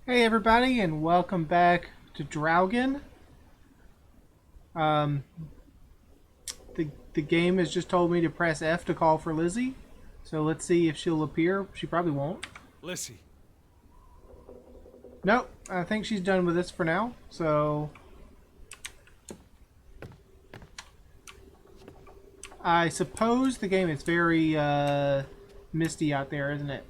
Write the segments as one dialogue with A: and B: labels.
A: Hey everybody, and welcome back to Draugen. Um, the game has just told me to press F to call for Lizzie, so let's see if she'll appear. She probably won't.
B: Lissy.
A: Nope, I think she's done with this for now. So I suppose the game is very misty out there, isn't it?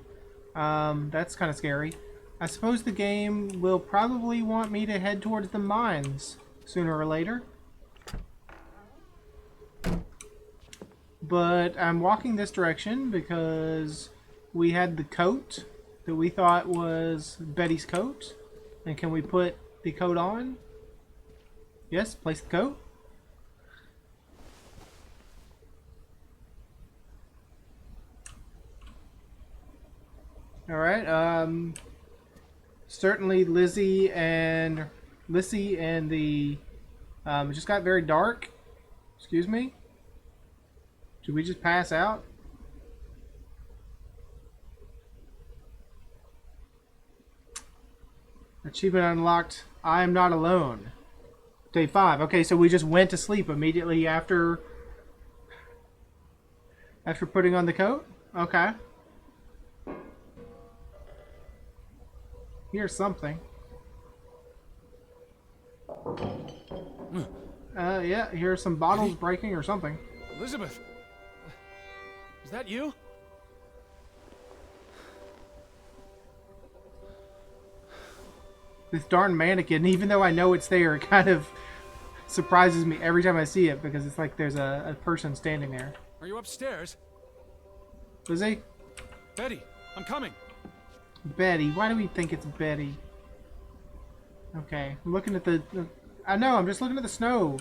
A: That's kind of scary. I suppose the game will probably want me to head towards the mines sooner or later. But I'm walking this direction because we had the coat that we thought was Betty's coat. And can we put the coat on? Yes, place the coat. Alright, certainly Lizzie and the it just got very dark. Excuse me. Should we just pass out? Achievement unlocked. I am not alone. Day 5. Okay, so we just went to sleep immediately after putting on the coat? Okay. Here's something. Yeah, here's some bottles breaking or something.
B: Elizabeth. Is that you?
A: This darn mannequin, even though I know it's there, it kind of surprises me every time I see it because it's like there's a person standing there.
B: Are you upstairs?
A: Lizzie?
B: Betty, I'm coming.
A: Betty. Why do we think it's Betty? Okay, I'm looking at the... I know, I'm just looking at the snow.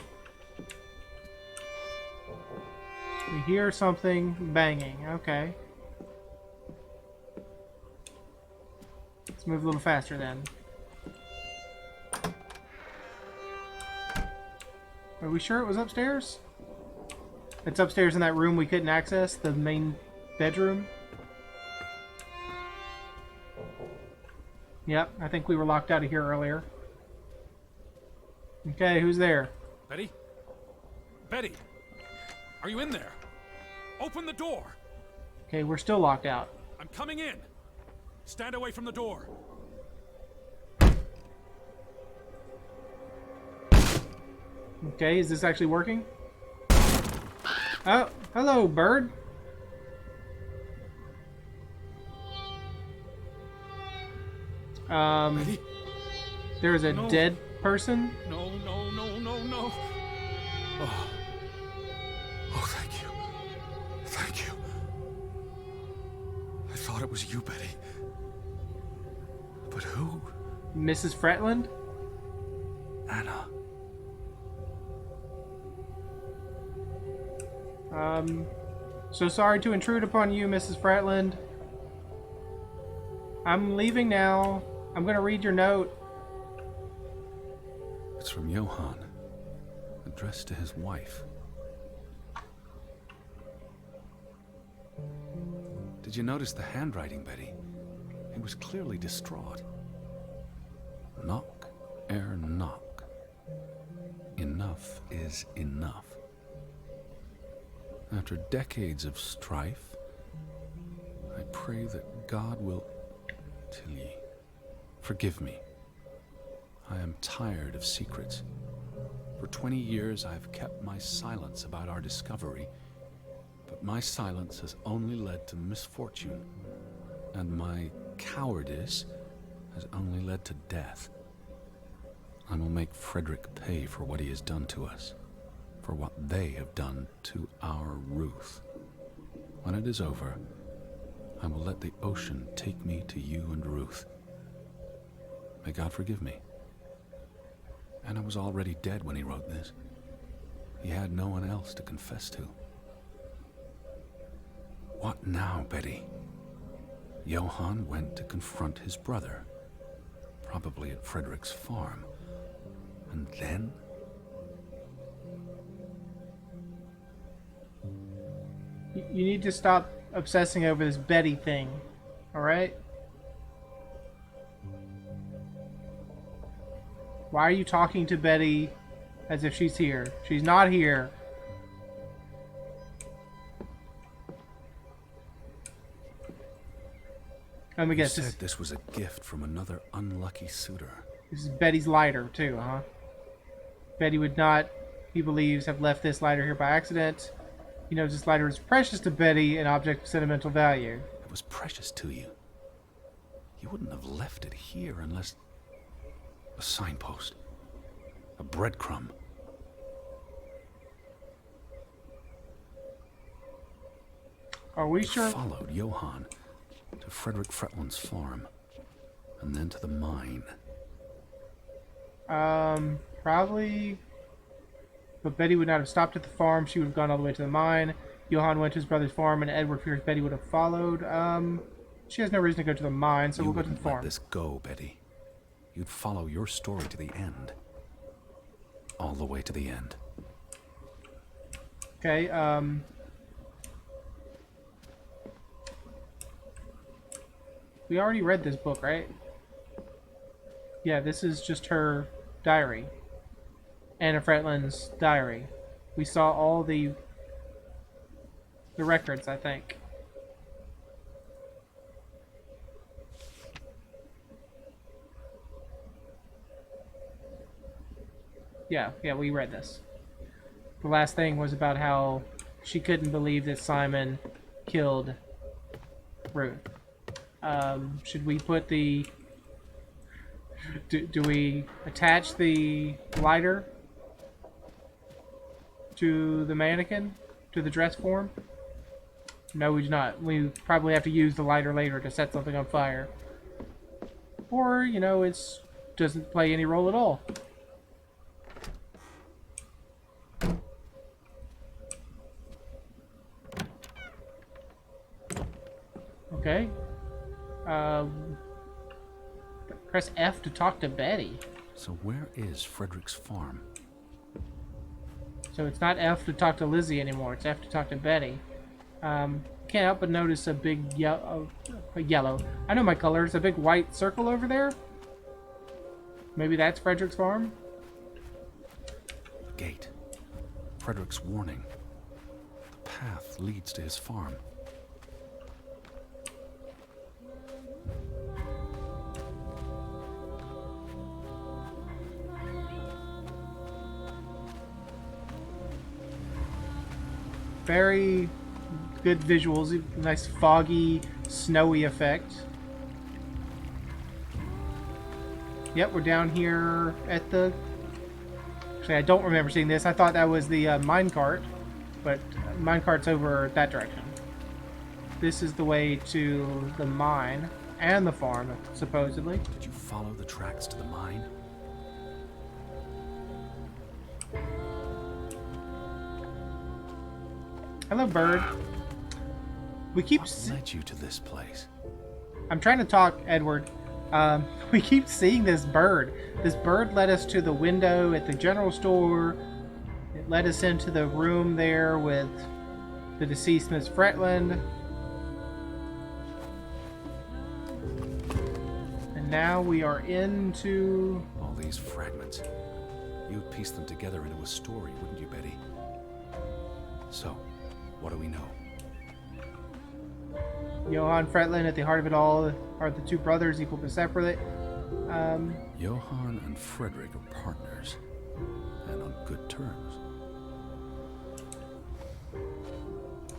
A: We hear something banging. Okay. Let's move a little faster then. Are we sure it was upstairs? It's upstairs in that room we couldn't access, the main bedroom. Yep, I think we were locked out of here earlier. Okay, who's there?
B: Betty? Betty! Are you in there? Open the door!
A: Okay, we're still locked out.
B: I'm coming in! Stand away from the door!
A: Okay, is this actually working? Oh, hello, bird.
B: Betty?
A: There's a dead person.
B: No. Oh. Oh, thank you. Thank you. I thought it was you, Betty. But who?
A: Mrs. Fretland?
B: Anna.
A: So sorry to intrude upon you, Mrs. Fretland. I'm leaving now. I'm gonna read your note.
B: It's from Johann, addressed to his wife. Did you notice the handwriting, Betty? He was clearly distraught. Knock ere knock. Enough is enough. After decades of strife, I pray that God will... Tilly, forgive me. I am tired of secrets. For 20 years I've kept my silence about our discovery, but my silence has only led to misfortune, and my cowardice has only led to death. I will make Frederick pay for what he has done to us, for what they have done to our Ruth. When it is over, I will let the ocean take me to you and Ruth. May God forgive me. Anna was already dead when he wrote this. He had no one else to confess to. What now, Betty? Johann went to confront his brother, probably at Frederick's farm. And then?
A: You need to stop obsessing over this Betty thing, alright? Why are you talking to Betty as if she's here? She's not here. Let me
B: You
A: guess.
B: said this was a gift from another unlucky suitor.
A: This is Betty's lighter, too, huh? Betty would not, he believes, have left this lighter here by accident. He knows this lighter is precious to Betty, an object of sentimental value.
B: It was precious to you. You wouldn't have left it here unless... A signpost. A breadcrumb.
A: Are we
B: You
A: sure?
B: followed Johann to Frederick Fretland's farm, and then to the mine.
A: Probably. But Betty would not have stopped at the farm. She would have gone all the way to the mine. Johann went to his brother's farm, and Edward fears Betty would have followed. She has no reason to go to the mine, so we'll go to the
B: You wouldn't let
A: farm.
B: this go, Betty. You'd follow your story to the end. All the way to the end.
A: Okay, we already read this book, right? Yeah, this is just her diary. Anna Fretland's diary. We saw all the records, I think. Yeah, we read this. The last thing was about how she couldn't believe that Simon killed Ruth. Should we put the... Do we attach the lighter to the mannequin? To the dress form? No, we do not. We probably have to use the lighter later to set something on fire. Or, you know, it doesn't play any role at all. Okay. Press F to talk to Betty.
B: So where is Frederick's farm?
A: So it's not F to talk to Lizzie anymore. It's F to talk to Betty. Can't help but notice a big yellow. I know my colors. A big white circle over there. Maybe that's Frederick's farm.
B: Gate. Frederick's warning. The path leads to his farm.
A: Very good visuals. Nice foggy, snowy effect. Yep, we're down here at the... Actually, I don't remember seeing this. I thought that was the minecart, but minecart's over that direction. This is the way to the mine and the farm, supposedly.
B: Did you follow the tracks to the mine?
A: Hello, bird. We keep...
B: What led you to this place?
A: I'm trying to talk, Edward. We keep seeing this bird. This bird led us to the window at the general store. It led us into the room there with the deceased Miss Fretland. And now we are into...
B: All these fragments. You'd piece them together into a story, wouldn't you, Betty? So, what do we know?
A: Johann Fretland, at the heart of it all, are the two brothers, equal but separate.
B: Johann and Frederick are partners, and on good terms.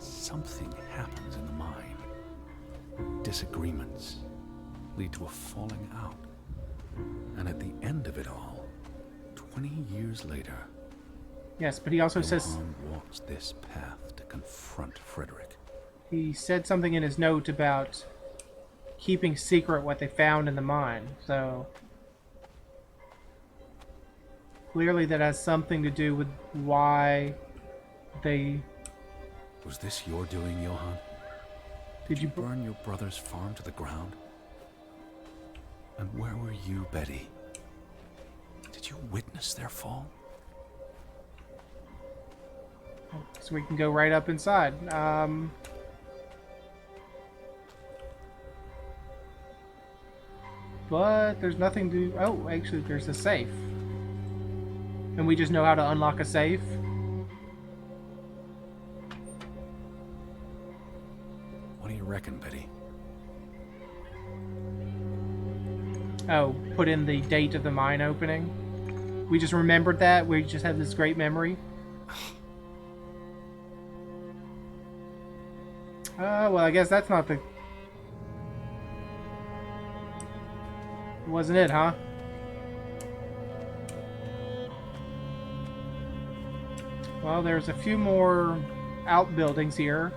B: Something happens in the mine. Disagreements lead to a falling out. And at the end of it all, 20 years later,
A: Yes, but he also says...
B: Johann walks this path to confront Frederick.
A: He said something in his note about keeping secret what they found in the mine, so clearly that has something to do with why they...
B: Was this your doing, Johann?
A: Did you
B: Burn your brother's farm to the ground? And where were you, Betty? Did you witness their fall?
A: So we can go right up inside. But there's nothing to... Oh, actually, there's a safe. and we just know how to unlock a safe.
B: What do you reckon, Betty?
A: Oh, put in the date of the mine opening. We just remembered that. We just have this great memory. Well, I guess that's not the... Wasn't it, huh? Well, there's a few more outbuildings here.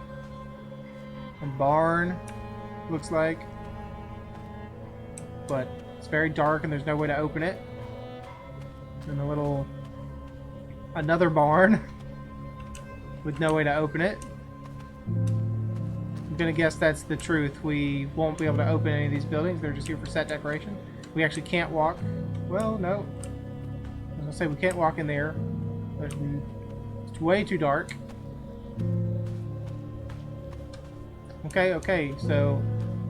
A: A barn, looks like. But it's very dark and there's no way to open it. And a little... Another barn with no way to open it. I'm gonna guess that's the truth. We won't be able to open any of these buildings. They're just here for set decoration. We actually can't walk. Well, no. I was gonna say we can't walk in there. It's way too dark. Okay, so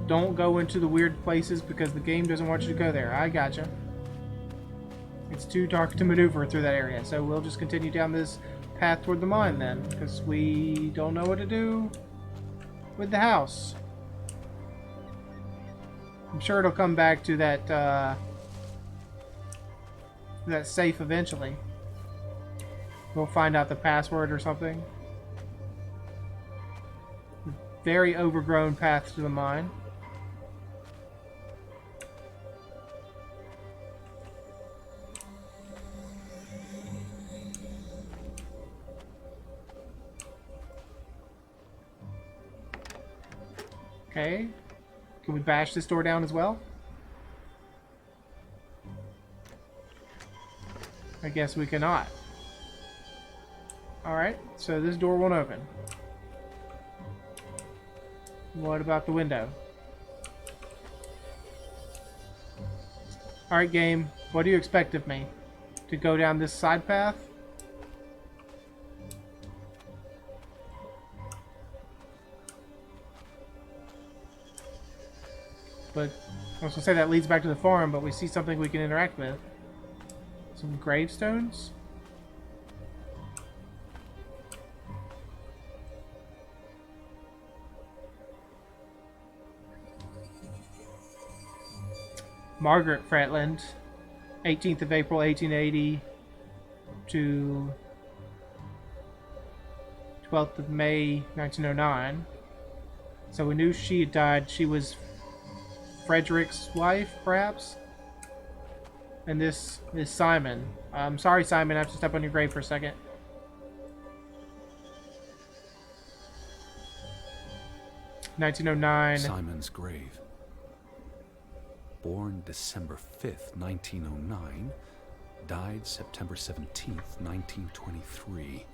A: don't go into the weird places because the game doesn't want you to go there. I gotcha. It's too dark to maneuver through that area, so we'll just continue down this path toward the mine then, because we don't know what to do with the house. I'm sure it'll come back to that that safe eventually. We'll find out the password or something. Very overgrown path to the mine. Okay. Can we bash this door down as well? I guess we cannot. Alright, so this door won't open. What about the window? Alright, game. What do you expect of me? To go down this side path? But I was gonna say that leads back to the farm, but we see something we can interact with. Some gravestones? Margaret Fretland, 18th of April 1880 to 12th of May 1909. So we knew she had died. She was Frederick's wife, perhaps? And this is Simon. I'm sorry, Simon, I have to step on your grave for a second. (1909).
B: Simon's grave. Born December 5th, 1909. Died September 17th, 1923.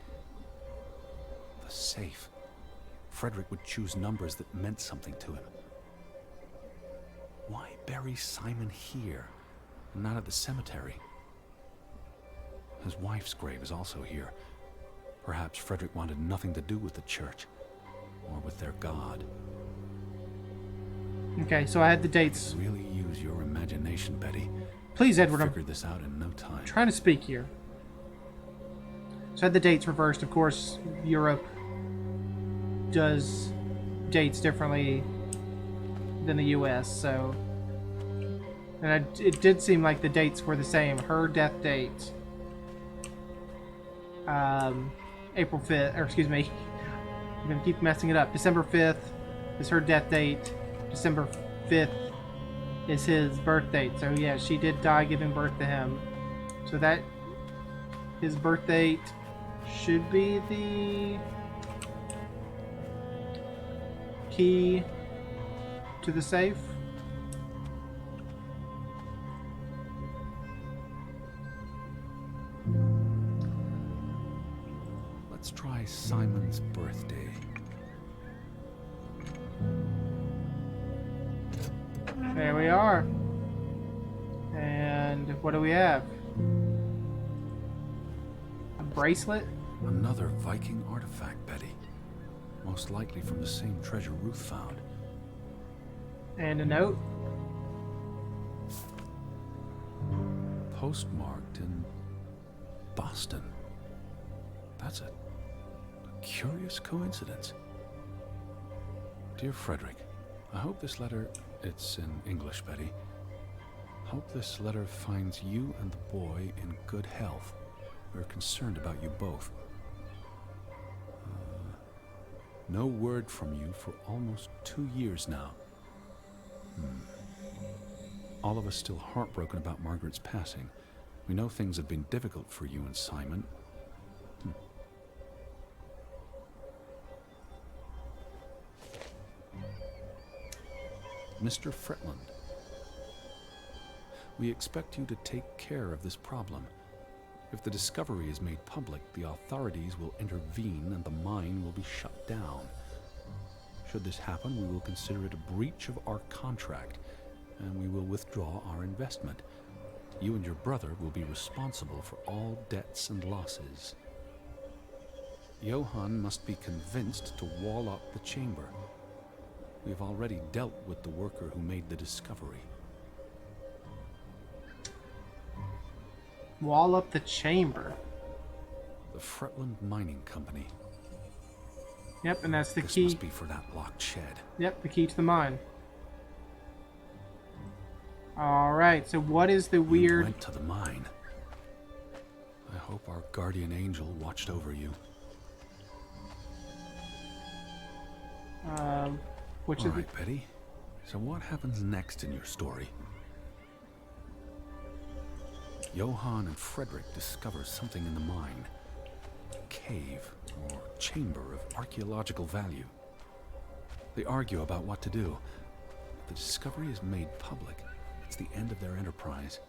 B: The safe. Frederick would choose numbers that meant something to him. Why bury Simon here, and not at the cemetery? His wife's grave is also here. Perhaps Frederick wanted nothing to do with the church, or with their God.
A: Okay, so I had the dates.
B: Really use your imagination, Betty.
A: Please, Edward, I'm
B: figured this out in no time.
A: trying to speak here. So I had the dates reversed. Of course, Europe does dates differently than the U.S., so... And it did seem like the dates were the same. Her death date... April 5th, or excuse me, I'm going to keep messing it up. December 5th is her death date. December 5th is his birth date. So yeah, she did die giving birth to him. So that... his birth date should be the... key to the safe.
B: Let's try Simon's birthday.
A: There we are. And what do we have? A bracelet?
B: Another Viking artifact, Betty. Most likely from the same treasure Ruth found.
A: And a note?
B: Postmarked in Boston. That's a curious coincidence. Dear Frederick, I hope this letter, it's in English, Betty. Hope this letter finds you and the boy in good health. We're concerned about you both. No word from you for almost 2 years now. All of us still heartbroken about Margaret's passing. We know things have been difficult for you and Simon. Mr. Fretland, we expect you to take care of this problem. If the discovery is made public, the authorities will intervene and the mine will be shut down. Should this happen, we will consider it a breach of our contract, and we will withdraw our investment. You and your brother will be responsible for all debts and losses. Johann must be convinced to wall up the chamber. We have already dealt with the worker who made the discovery.
A: Wall up the chamber.
B: The Fretland Mining Company.
A: Yep, and that's the
B: This
A: key.
B: must be for that locked shed.
A: Yep, the key to the mine. Alright, so what is the
B: You
A: weird...
B: went to the mine. I hope our guardian angel watched over you.
A: Which
B: All
A: is
B: right, Betty. So what happens next in your story? Johann and Frederick discover something in the mine. A cave or chamber of archaeological value. They argue about what to do. If the discovery is made public, it's the end of their enterprise.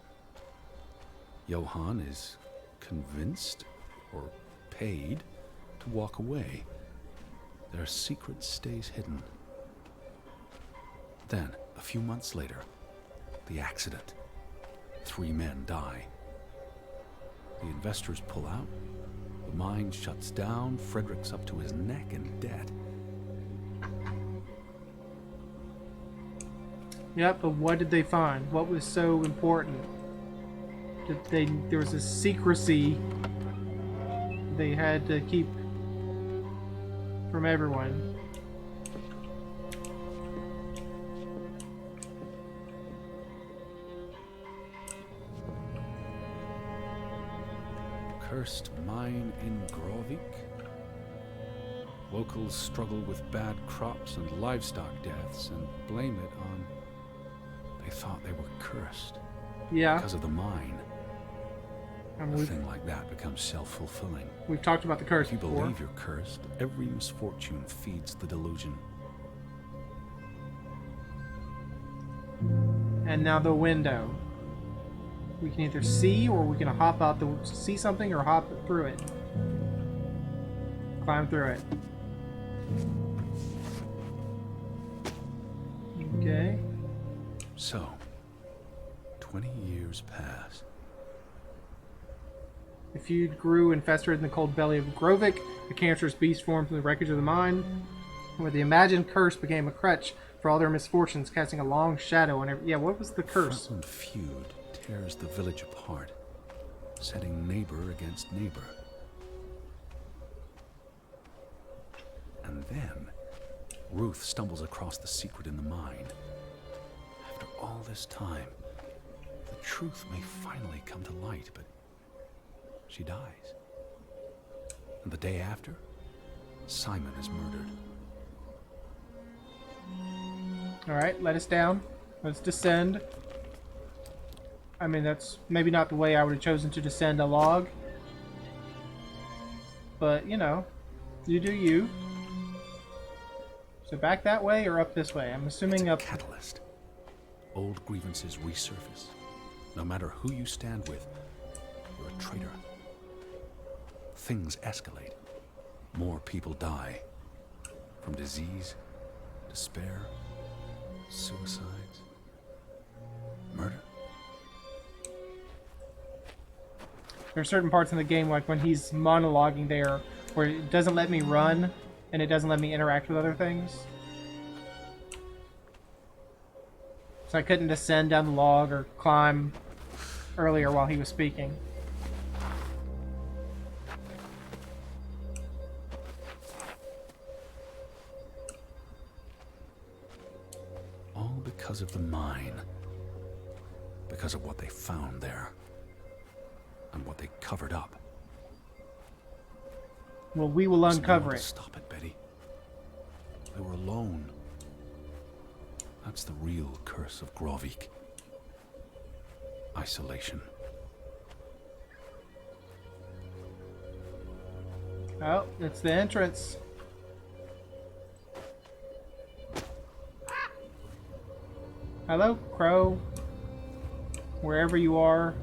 B: Johann is convinced or paid to walk away. Their secret stays hidden. Then, a few months later, the accident. 3 men die. The investors pull out. The mine shuts down. Frederick's up to his neck in debt.
A: Yep, but what did they find? What was so important? There was a secrecy they had to keep from everyone.
B: Cursed mine in Grovik. Locals struggle with bad crops and livestock deaths and blame it on... They thought they were cursed
A: Yeah,
B: because of the mine.
A: and
B: A thing like that becomes self-fulfilling.
A: we've talked about the curse
B: If you
A: before.
B: believe you're cursed, every misfortune feeds the delusion.
A: And now the window. We can either see, or we can hop out see something, or hop through it. Climb through it. Okay.
B: So, 20 years pass.
A: The feud grew and festered in the cold belly of Grovik. A cancerous beast formed from the wreckage of the mine, where the imagined curse became a crutch for all their misfortunes, casting a long shadow on every... Yeah, what was the curse?
B: Fretland feud tears the village apart, setting neighbor against neighbor. And then, Ruth stumbles across the secret in the mine. After all this time, the truth may finally come to light, but she dies. And the day after, Simon is murdered.
A: Alright, let us down. Let's descend. I mean, that's maybe not the way I would have chosen to descend a log. But, you know, you do you. So back that way or up this way? I'm assuming up...
B: Catalyst. Old grievances resurface. No matter who you stand with, you're a traitor. Things escalate. More people die. From disease, despair, suicides, murder.
A: There are certain parts in the game, like when he's monologuing there, where it doesn't let me run, and it doesn't let me interact with other things. So I couldn't descend down the log or climb earlier while he was speaking.
B: because of the mine. Because of what they found there. And what they covered up.
A: Well, we will uncover it.
B: Stop it, Betty. They were alone. That's the real curse of Grovik. Isolation.
A: Oh, it's the entrance. Hello, Crow. Wherever you are.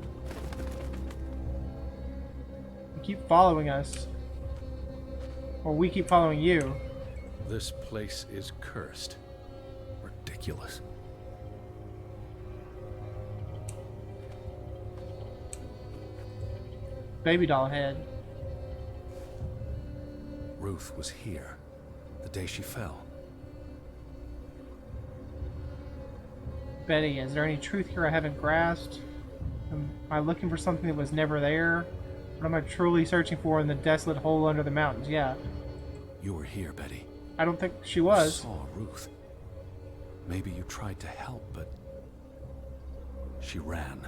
A: You keep following us. Or we keep following you.
B: This place is cursed. Ridiculous.
A: Baby doll head.
B: Ruth was here the day she fell.
A: Betty, is there any truth here I haven't grasped? Am I looking for something that was never there? What am I truly searching for in the desolate hole under the mountains? Yeah.
B: You were here, Betty.
A: I don't think she was.
B: You saw Ruth. Maybe you tried to help, but she ran.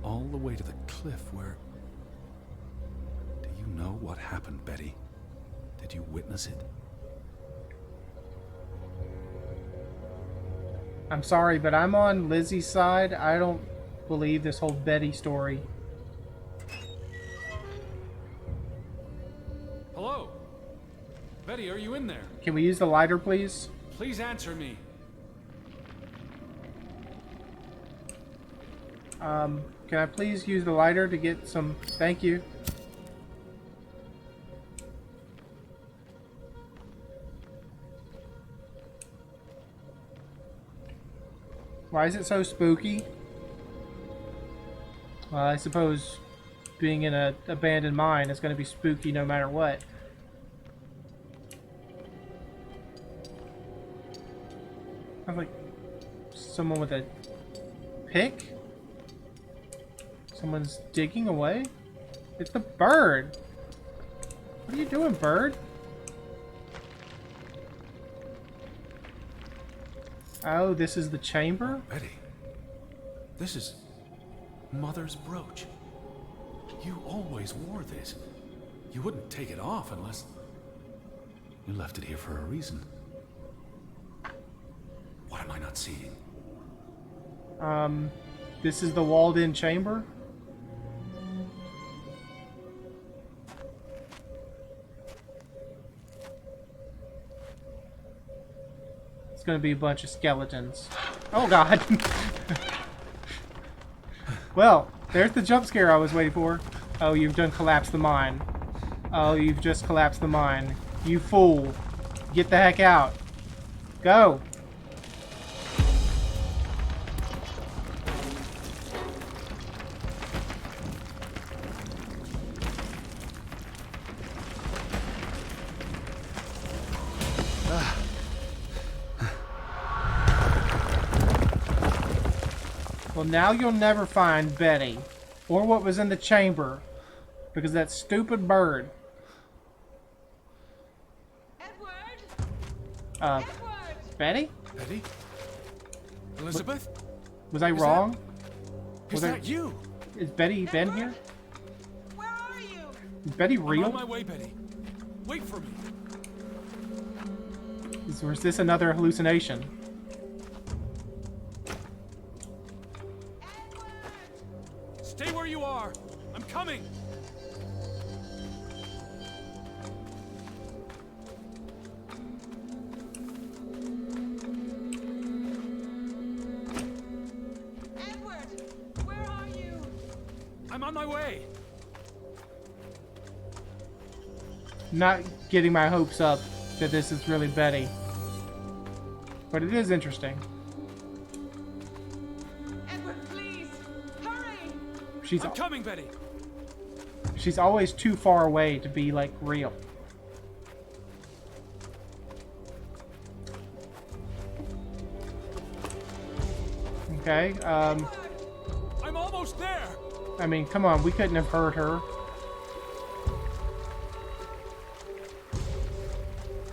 B: All the way to the cliff where... Do you know what happened, Betty? Did you witness it?
A: I'm sorry, but I'm on Lizzie's side. I don't believe this whole Betty story.
B: Hello? Betty, are you in there?
A: Can we use the lighter, please?
B: Please answer me.
A: Can I please use the lighter to get some... Thank you. Why is it so spooky? Well, I suppose being in an abandoned mine is going to be spooky no matter what. Sounds like someone with a pick? Someone's digging away? It's the bird! What are you doing, bird? Oh, this is the chamber?
B: Betty, this is Mother's brooch. You always wore this. You wouldn't take it off unless... You left it here for a reason. What am I not seeing?
A: This is the walled-in chamber? It's gonna be a bunch of skeletons. Oh god! Well, there's the jump scare I was waiting for. Oh, you've done collapsed the mine. Oh, you've just collapsed the mine. You fool. Get the heck out. Go! Well, now you'll never find Betty, or what was in the chamber, because that stupid bird.
C: Edward!
A: Betty?
B: Betty? Elizabeth?
A: Was I wrong?
B: Is that you?
A: Is Betty been here?
C: Where are you?
A: Is Betty
B: I'm
A: real?
B: on my way, Betty. Wait for me.
A: Or is this another hallucination?
B: Stay where you are. I'm coming.
C: Edward! Where are you?
B: I'm on my way.
A: Not getting my hopes up that this is really Betty. But it is interesting.
C: Edward, please! Hurry!
A: She's
B: I'm coming, Betty.
A: She's always too far away to be, like, real. Okay,
B: I'm almost there.
A: I mean, come on, we couldn't have heard her.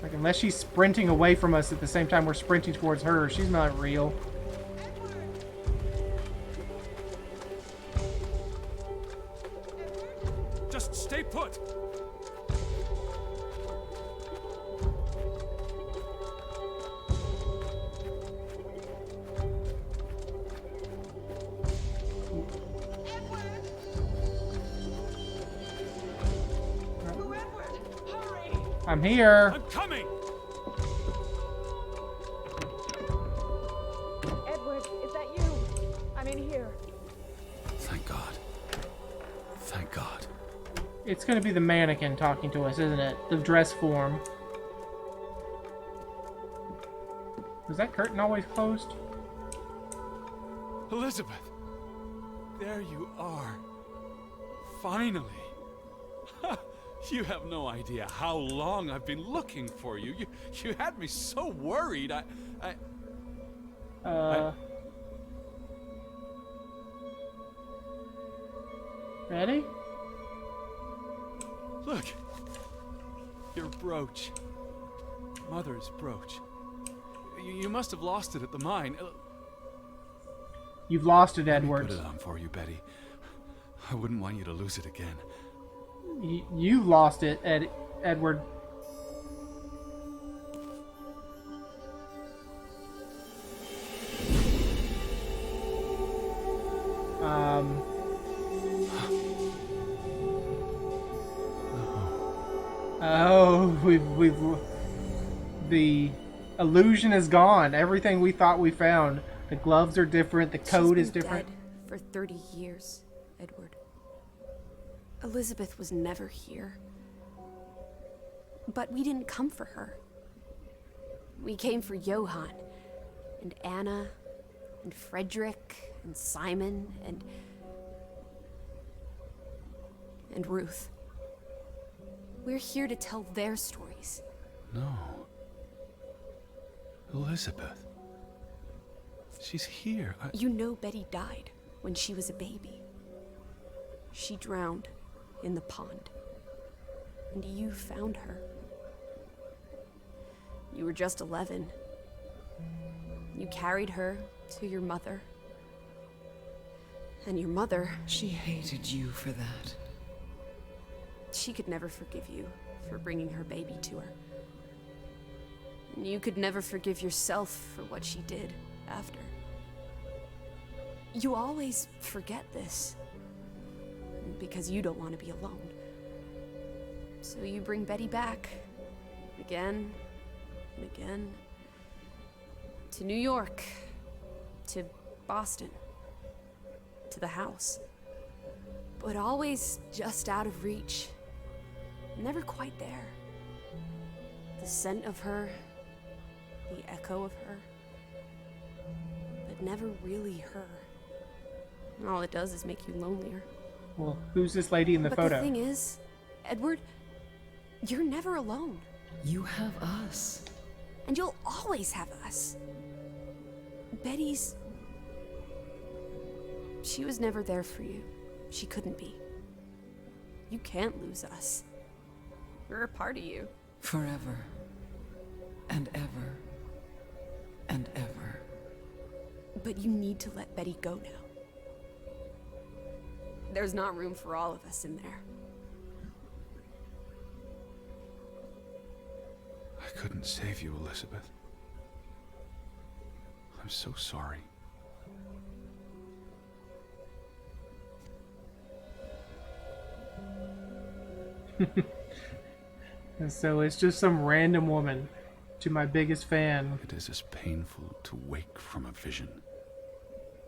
A: Like, unless she's sprinting away from us at the same time we're sprinting towards her, she's not real.
B: Stay put!
C: Edward! Oh, Edward! Hurry!
A: I'm here.
B: I'm coming!
C: Edward, is that you? I'm in here.
B: Thank God. Thank God.
A: It's gonna be the mannequin talking to us, isn't it? The dress form. Was that curtain always closed?
B: Elizabeth! There you are. Finally. You have no idea how long I've been looking for you. You had me so worried.
A: Ready?
B: Look. Your brooch. Mother's brooch. You must have lost it at the mine.
A: You've lost it,
B: Let me
A: Edward.
B: put it on for you, Betty. I wouldn't want you to lose it again.
A: You've lost it, Edward. Oh, the illusion is gone. Everything we thought we found. The gloves are different. The code is different.
D: Dead for 30 years, Edward. Elizabeth was never here. But we didn't come for her. We came for Johann, and Anna, and Frederick, and Simon, and Ruth. We're here to tell their stories.
B: No. Elizabeth. She's here.
D: You know Betty died when she was a baby. She drowned in the pond. And you found her. You were just 11. You carried her to your mother. And your mother...
E: She hated you for that.
D: She could never forgive you for bringing her baby to her. And you could never forgive yourself for what she did after. You always forget this. Because you don't want to be alone. So you bring Betty back. Again and again. To New York. To Boston. To the house. But always just out of reach. Never quite there. The scent of her. The echo of her. But never really her. And all it does is make you lonelier.
A: Well, who's this lady in the
D: But
A: photo?
D: the thing is, Edward, you're never alone.
E: You have us.
D: And you'll always have us. Betty's... She was never there for you. She couldn't be. You can't lose us. We're a part of you.
E: Forever. And ever. And ever.
D: But you need to let Betty go now. There's not room for all of us in there.
B: I couldn't save you, Elizabeth. I'm so sorry.
A: And so it's just some random woman to my biggest fan,
B: It is as painful to wake from a vision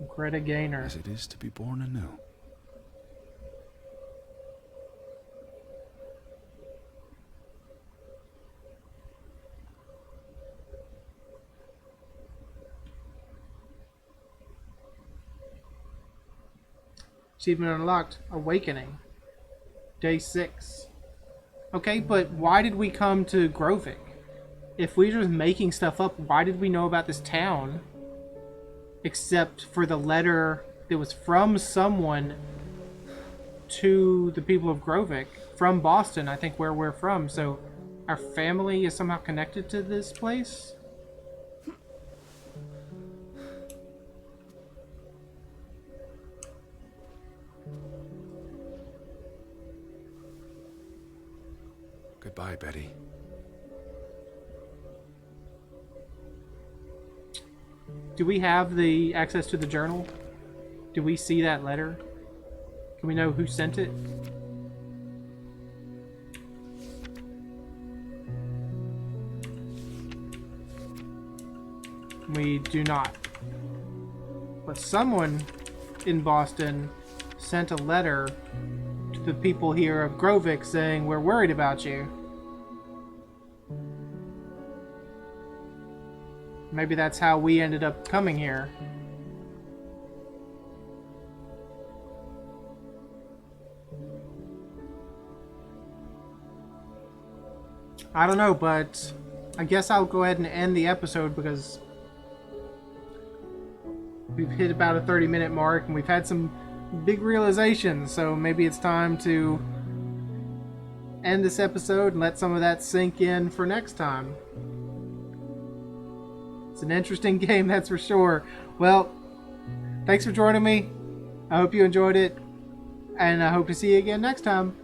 A: Greta Gaynor.
B: as it is to be born anew.
A: Achievement unlocked. Awakening. Day 6. Okay, but why did we come to Grovik? If we were just making stuff up, why did we know about this town? Except for the letter that was from someone to the people of Grovik. From Boston, I think, where we're from. So our family is somehow connected to this place?
B: Goodbye, Betty.
A: Do we have the access to the journal? Do we see that letter? Can we know who sent it? We do not. But someone in Boston sent a letter to the people here of Grovik saying, we're worried about you. Maybe that's how we ended up coming here. I don't know, but I guess I'll go ahead and end the episode because we've hit about a 30-minute mark and we've had some big realizations, so maybe it's time to end this episode and let some of that sink in for next time. It's an interesting game, that's for sure. Well, thanks for joining me. I hope you enjoyed it, and I hope to see you again next time.